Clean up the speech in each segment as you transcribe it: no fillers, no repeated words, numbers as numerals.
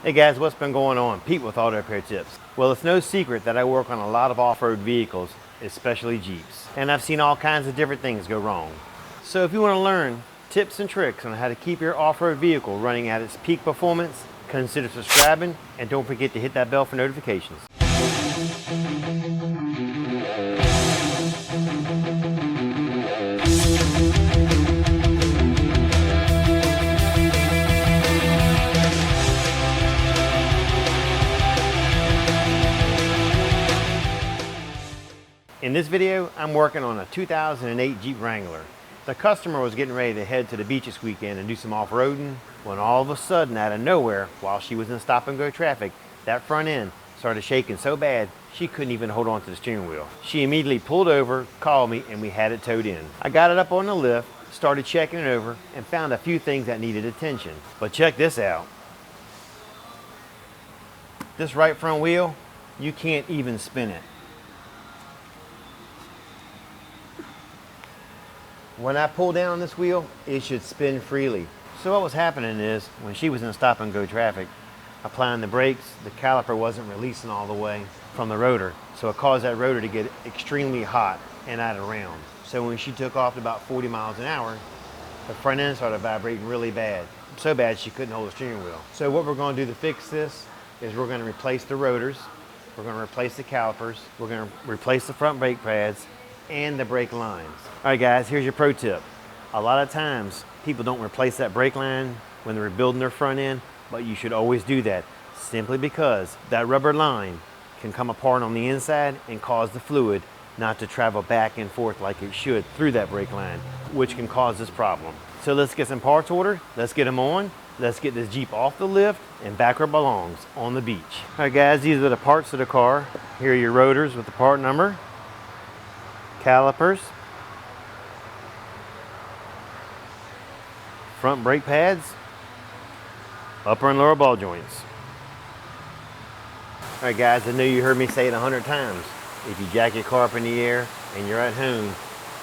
Hey guys, what's been going on? Pete with Auto Repair Tips. Well, it's no secret that I work on a lot of off-road vehicles, especially Jeeps. And I've seen all kinds of different things go wrong. So if you want to learn tips and tricks on how to keep your off-road vehicle running at its peak performance, consider subscribing and don't forget to hit that bell for notifications. In this video, I'm working on a 2008 Jeep Wrangler. The customer was getting ready to head to the beach this weekend and do some off-roading when all of a sudden, out of nowhere, while she was in stop-and-go traffic, that front end started shaking so bad she couldn't even hold on to the steering wheel. She immediately pulled over, called me, and we had it towed in. I got it up on the lift, started checking it over, and found a few things that needed attention. But check this out. This right front wheel, you can't even spin it. When I pull down on this wheel, it should spin freely. So what was happening is, when she was in stop-and-go traffic, applying the brakes, the caliper wasn't releasing all the way from the rotor. So it caused that rotor to get extremely hot and out of round. So when she took off at about 40 miles an hour, the front end started vibrating really bad. So bad she couldn't hold the steering wheel. So what we're going to do to fix this is we're going to replace the rotors, we're going to replace the calipers, we're going to replace the front brake pads, and the brake lines. All right guys, here's your pro tip. A lot of times people don't replace that brake line when they're rebuilding their front end, but you should always do that simply because that rubber line can come apart on the inside and cause the fluid not to travel back and forth like it should through that brake line, which can cause this problem. So let's get some parts ordered, let's get them on, let's get this Jeep off the lift and back where it belongs, on the beach. All right guys, these are the parts of the car. Here are your rotors with the part number, calipers, front brake pads, upper and lower ball joints. All right guys, I know you heard me say it 100 times. If you jack your car up in the air and you're at home,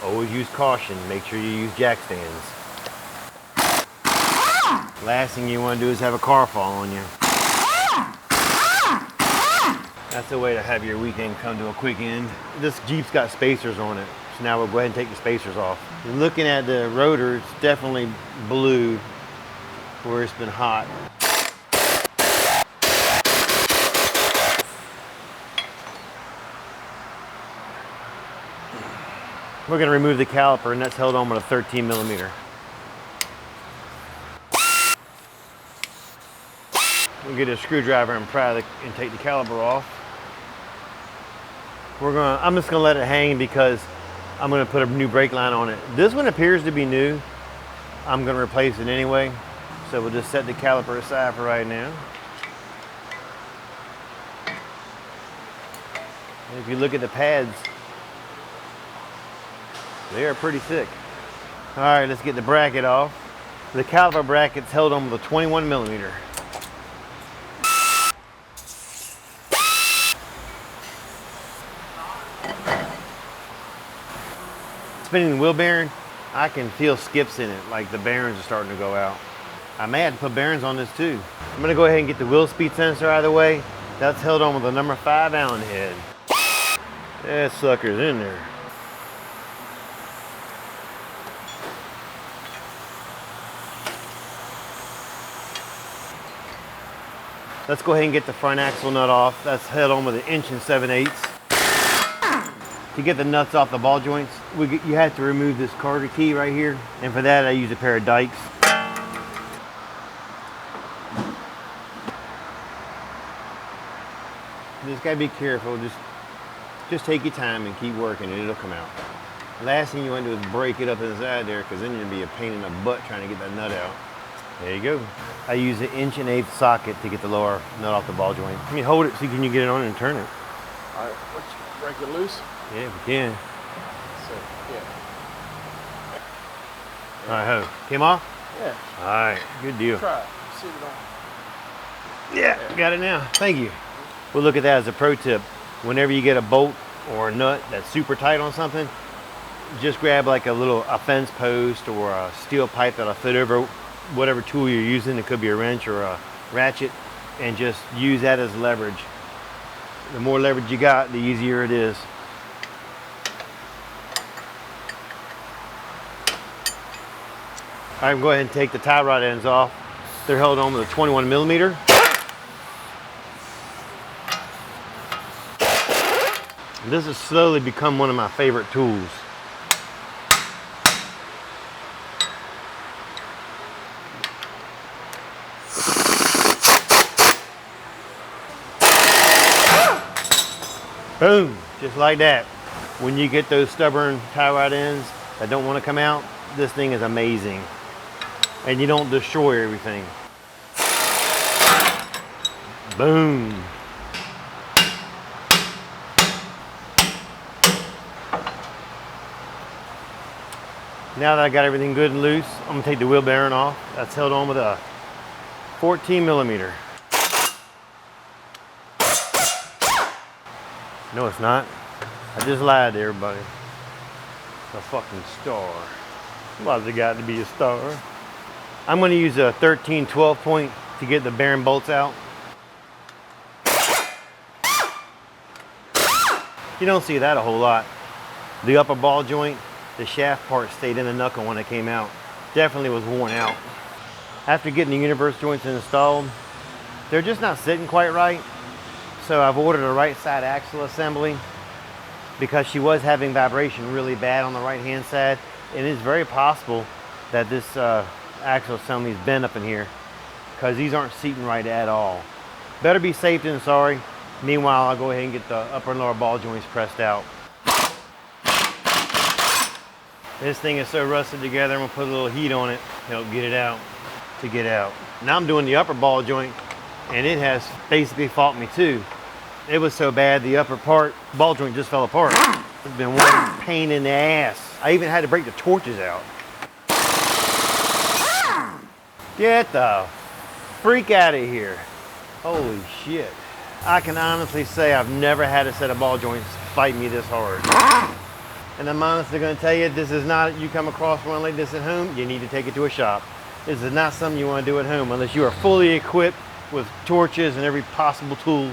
always use caution. Make sure you use jack stands. Last thing you want to do is have a car fall on you. That's the way to have your weekend come to a quick end. This Jeep's got spacers on it, so now we'll go ahead and take the spacers off. You're looking at the rotor, it's definitely blue where it's been hot. We're going to remove the caliper, and that's held on with a 13 millimeter. We'll get a screwdriver and pry and take the caliper off. I'm just gonna let it hang because I'm gonna put a new brake line on it. This one appears to be new. I'm gonna replace it anyway. So we'll just set the caliper aside for right now. And if you look at the pads, they are pretty thick. All right, let's get the bracket off. The caliper bracket's held on with a 21 millimeter. Spinning the wheel bearing, I can feel skips in it, like the bearings are starting to go out. I may have to put bearings on this too. I'm gonna go ahead and get the wheel speed sensor out of the way. That's held on with a number 5 Allen head. That sucker's in there. Let's go ahead and get the front axle nut off. That's held on with an 1 7/8 inches. To get the nuts off the ball joints, you have to remove this Carter key right here. And for that, I use a pair of dikes. You just gotta be careful. Just take your time and keep working and it'll come out. Last thing you want to do is break it up inside there, because then you'll be a pain in the butt trying to get that nut out. There you go. I use an 1 1/8 inch socket to get the lower nut off the ball joint. Let me hold it so you can get it on and turn it. All right, break it loose. Yeah, if you can. So, yeah. All right, came off? Yeah. All right, good deal. Try it. See it on. Yeah, got it now. Thank you. We'll look at that as a pro tip. Whenever you get a bolt or a nut that's super tight on something, just grab like a fence post or a steel pipe that'll fit over whatever tool you're using. It could be a wrench or a ratchet, and just use that as leverage. The more leverage you got, the easier it is. All right, go ahead and take the tie rod ends off. They're held on with a 21 millimeter. This has slowly become one of my favorite tools. Boom, just like that. When you get those stubborn tie rod ends that don't want to come out, this thing is amazing. And you don't destroy everything. Boom. Now that I got everything good and loose, I'm gonna take the wheel bearing off. That's held on with a 14 millimeter. No, it's not. I just lied to everybody. It's a fucking star. Why's it got to be a star? I'm gonna use a 13-12 point to get the bearing bolts out. You don't see that a whole lot. The upper ball joint, the shaft part stayed in the knuckle when it came out. Definitely was worn out. After getting the universe joints installed, they're just not sitting quite right. So I've ordered a right side axle assembly because she was having vibration really bad on the right hand side. And it's very possible that this axle assembly is bent up in here because these aren't seating right at all. Better be safe than sorry. Meanwhile, I'll go ahead and get the upper and lower ball joints pressed out. This thing is so rusted together, I'm gonna put a little heat on it, help get it out, to get out. Now I'm doing the upper ball joint, and it has basically fought me too. It was so bad, the upper part, ball joint just fell apart. It's been one pain in the ass. I even had to break the torches out. Get the freak out of here. Holy shit. I can honestly say I've never had a set of ball joints fight me this hard. And I'm honestly gonna tell you, this is not, you come across one like this at home, you need to take it to a shop. This is not something you wanna do at home unless you are fully equipped with torches and every possible tool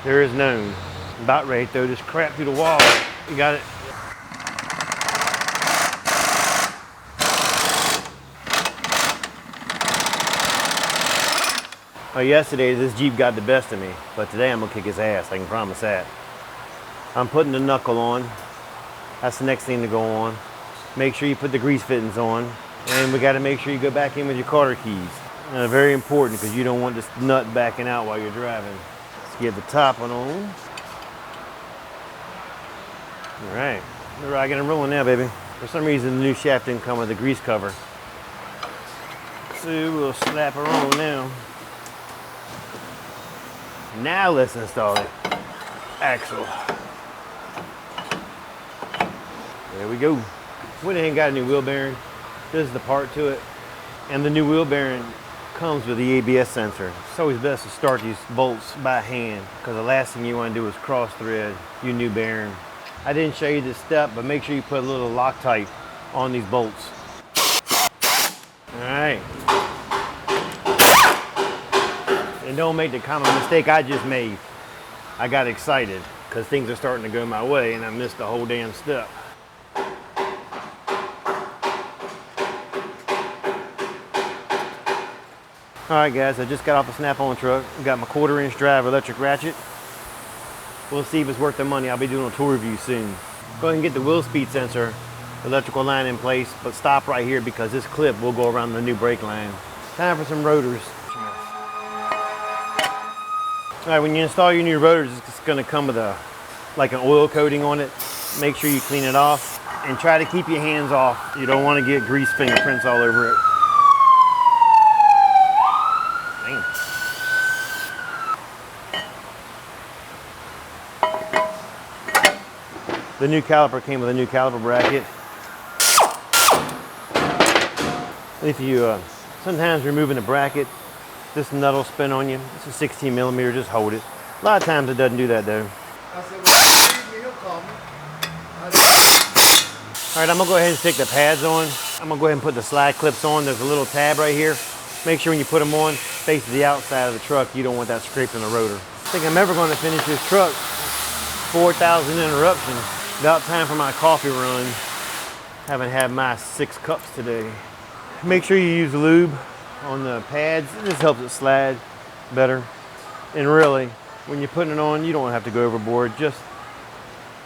there is known. I'm about ready to throw this crap through the wall. You got it? Oh, yesterday this Jeep got the best of me, but today I'm gonna kick his ass, I can promise that. I'm putting the knuckle on. That's the next thing to go on. Make sure you put the grease fittings on, and we gotta make sure you go back in with your Carter keys. Very important because you don't want this nut backing out while you're driving. Let's get the top one on. All right, we're rocking and rolling now, baby. For some reason, the new shaft didn't come with a grease cover. So we'll slap her on now. Now let's install it. Axle. There we go. Went ahead and got a new wheel bearing. This is the part to it. And the new wheel bearing comes with the ABS sensor. It's always best to start these bolts by hand because the last thing you want to do is cross thread your new bearing. I didn't show you this step, but make sure you put a little Loctite on these bolts. All right. And don't make the common mistake I just made. I got excited because things are starting to go my way and I missed the whole damn step. All right, guys, I just got off the Snap-on truck. Got my 1/4-inch drive electric ratchet. We'll see if it's worth the money. I'll be doing a tour review soon. Go ahead and get the wheel speed sensor electrical line in place, but stop right here because this clip will go around the new brake line. Time for some rotors. All right, when you install your new rotors, it's gonna come with like an oil coating on it. Make sure you clean it off and try to keep your hands off. You don't wanna get grease fingerprints all over it. Dang. The new caliper came with a new caliper bracket. If you sometimes removing the bracket, this nut will spin on you. It's a 16 millimeter, just hold it. A lot of times it doesn't do that though. I said, well, he'll call me. All right, I'm gonna go ahead and stick the pads on. I'm gonna go ahead and put the slide clips on. There's a little tab right here. Make sure when you put them on, face the outside of the truck. You don't want that scraping the rotor. I think I'm ever going to finish this truck. 4,000 interruptions. About time for my coffee run. Haven't had my 6 cups today. Make sure you use lube on the pads. This helps it slide better. And really, when you're putting it on, you don't have to go overboard. Just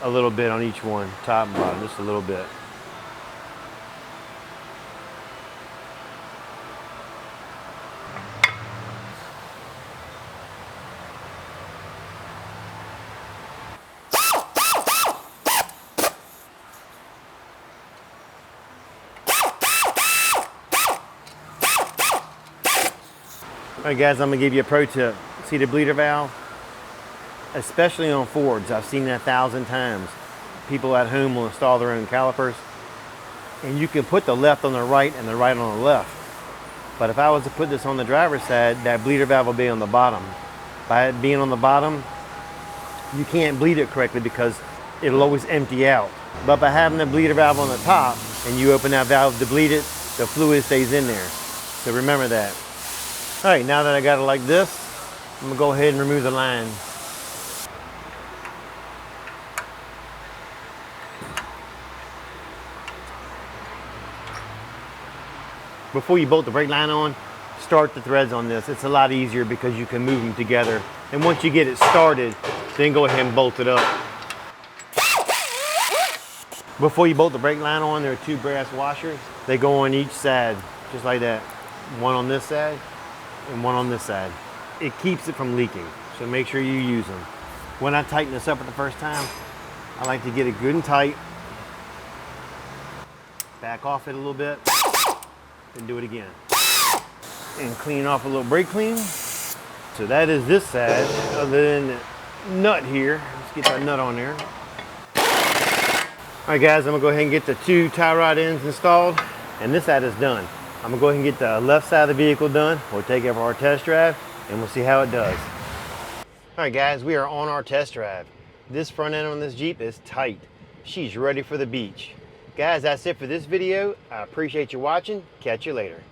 a little bit on each one, top and bottom, just a little bit. All right, guys, I'm gonna give you a pro tip. See the bleeder valve? Especially on Fords, I've seen that 1,000 times. People at home will install their own calipers, and you can put the left on the right and the right on the left. But if I was to put this on the driver's side, that bleeder valve will be on the bottom. By it being on the bottom, you can't bleed it correctly because it'll always empty out. But by having the bleeder valve on the top, and you open that valve to bleed it, the fluid stays in there. So remember that. All right, now that I got it like this, I'm gonna go ahead and remove the line. Before you bolt the brake line on, start the threads on this. It's a lot easier because you can move them together. And once you get it started, then go ahead and bolt it up. Before you bolt the brake line on, there are 2 brass washers. They go on each side, just like that. One on this side and one on this side. It keeps it from leaking, so make sure you use them. When I tighten this up for the first time, I like to get it good and tight. Back off it a little bit, and do it again. And clean off a little brake clean. So that is this side, other than the nut here. Let's get that nut on there. All right, guys, I'm gonna go ahead and get the 2 tie rod ends installed, and this side is done. I'm gonna go ahead and get the left side of the vehicle done. We'll take it for our test drive, and we'll see how it does. All right, guys, we are on our test drive. This front end on this Jeep is tight. She's ready for the beach. Guys, that's it for this video. I appreciate you watching. Catch you later.